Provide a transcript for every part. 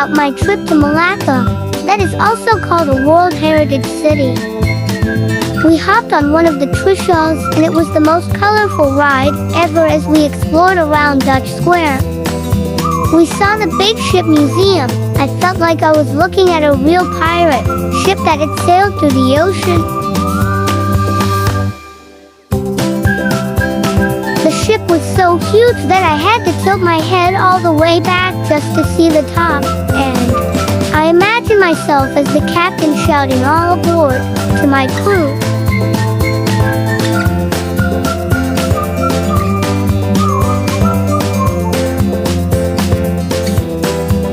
about my trip to Malacca, that is also called a World Heritage City. We hopped on one of the trishaws, and it was the most colorful ride ever as we explored around Dutch Square. We saw the big ship museum. I felt like I was looking at a real pirate ship that had sailed through the ocean. The ship was so huge that I had to tilt my head all the way back just to see the top, and I imagined myself as the captain shouting all aboard to my crew.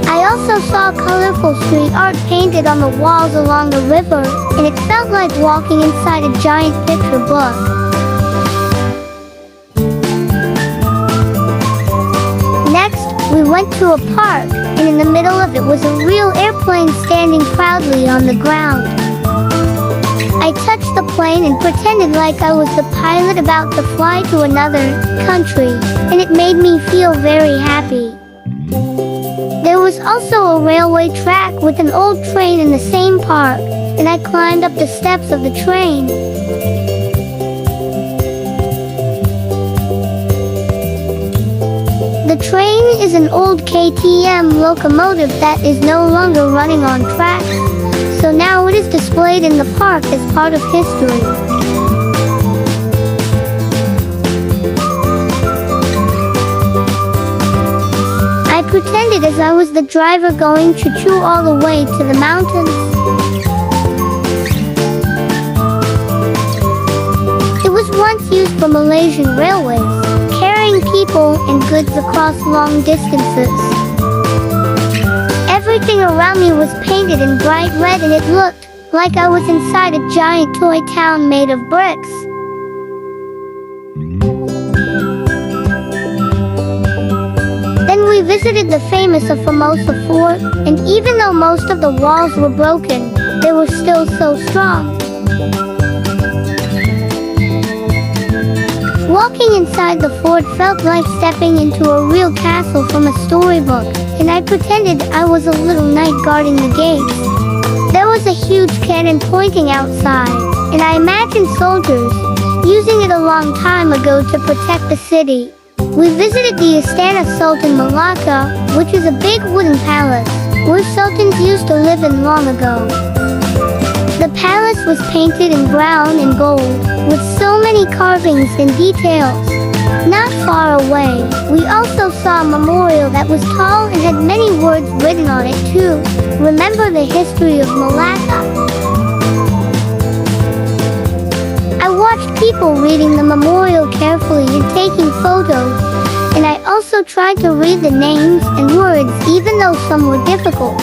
I also saw colorful street art painted on the walls along the river, and it felt like walking inside a giant picture book. Next, we went to a park, and in the middle of it was a real airplane standing proudly on the ground. I touched the plane and pretended like I was the pilot about to fly to another country, and it made me feel very happy. There was also a railway track with an old train in the same park, and I climbed up the steps of the train. The train is an old KTM locomotive that is no longer running on tracks, so now it is displayed in the park as part of history. I pretended as I was the driver going choo-choo all the way to the mountains. It was once used for Malaysian railways, carrying people and goods across long distances. Everything around me was painted in bright red, and it looked like I was inside a giant toy town made of bricks. Then we visited the famous Famosa Fort, and even though most of the walls were broken, they were still so strong. Walking inside the fort felt like stepping into a real castle from a storybook, and I pretended I was a little knight guarding the gates. There was a huge cannon pointing outside, and I imagined soldiers using it a long time ago to protect the city. We visited the Istana Sultan Malaka, which is a big wooden palace where sultans used to live in long ago. The palace was painted in brown and gold, with so many carvings and details. Not far away, we also saw a memorial that was tall and had many words written on it too. Remember the history of Malacca. I watched people reading the memorial carefully and taking photos, and I also tried to read the names and words even though some were difficult.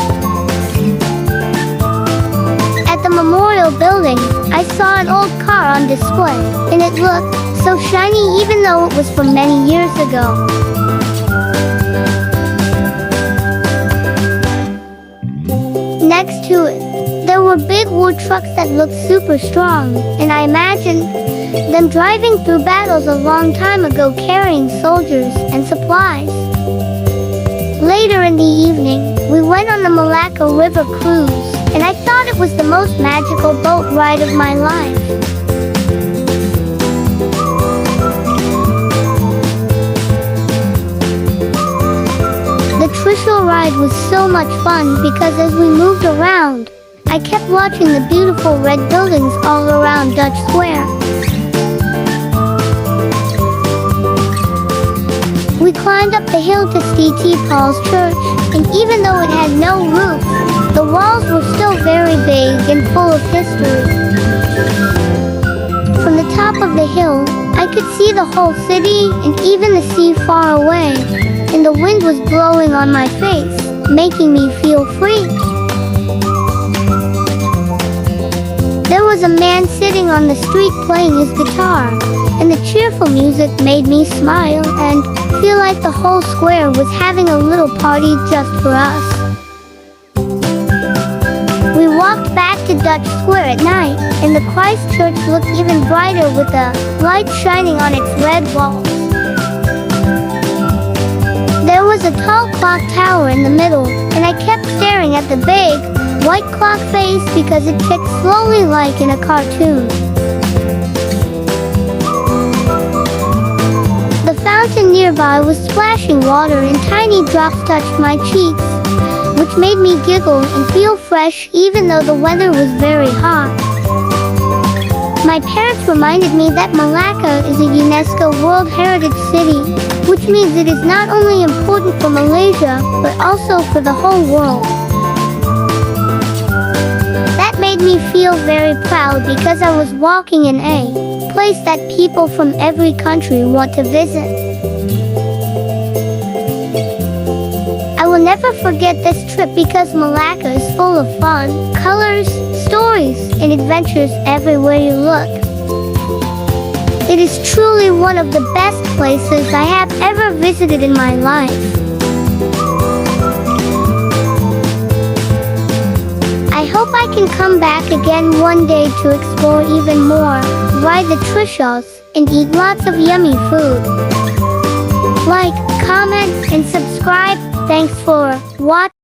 At the memorial building, I saw an old car on display, and it looked so shiny even though it was from many years ago. Next to it, there were big wood trucks that looked super strong, and I imagined them driving through battles a long time ago carrying soldiers and supplies. Later in the evening, we went on the Malacca River cruise, and I thought it was the most magical boat ride of my life. The Trishew ride was so much fun because as we moved around, I kept watching the beautiful red buildings all around Dutch Square. We climbed up the hill to Stadthuys Church, and even though it had no roof, the walls were still very big and full of history. From the top of the hill, I could see the whole city and even the sea far away, and the wind was blowing on my face, making me feel free. There was a man sitting on the street playing his guitar, and the cheerful music made me smile and feel like the whole square was having a little party just for us. We walked back to Dutch Square at night, and the Christ Church looked even brighter with the light shining on its red walls. There was was a tall clock tower in the middle, and I kept staring at the big, white clock face because it ticked slowly like in a cartoon. The fountain nearby was splashing water and tiny drops touched my cheeks, which made me giggle and feel fresh even though the weather was very hot. My parents reminded me that Malacca is a UNESCO World Heritage City, which means it is not only important for Malaysia, but also for the whole world. That made me feel very proud because I was walking in a place that people from every country want to visit. I will never forget this trip because Malacca is full of fun, colors, stories, and adventures everywhere you look. It is truly one of the best places I have ever visited in my life. I hope I can come back again one day to explore even more, ride the trishaws, and eat lots of yummy food. Like, comment, and subscribe. Thanks for watching.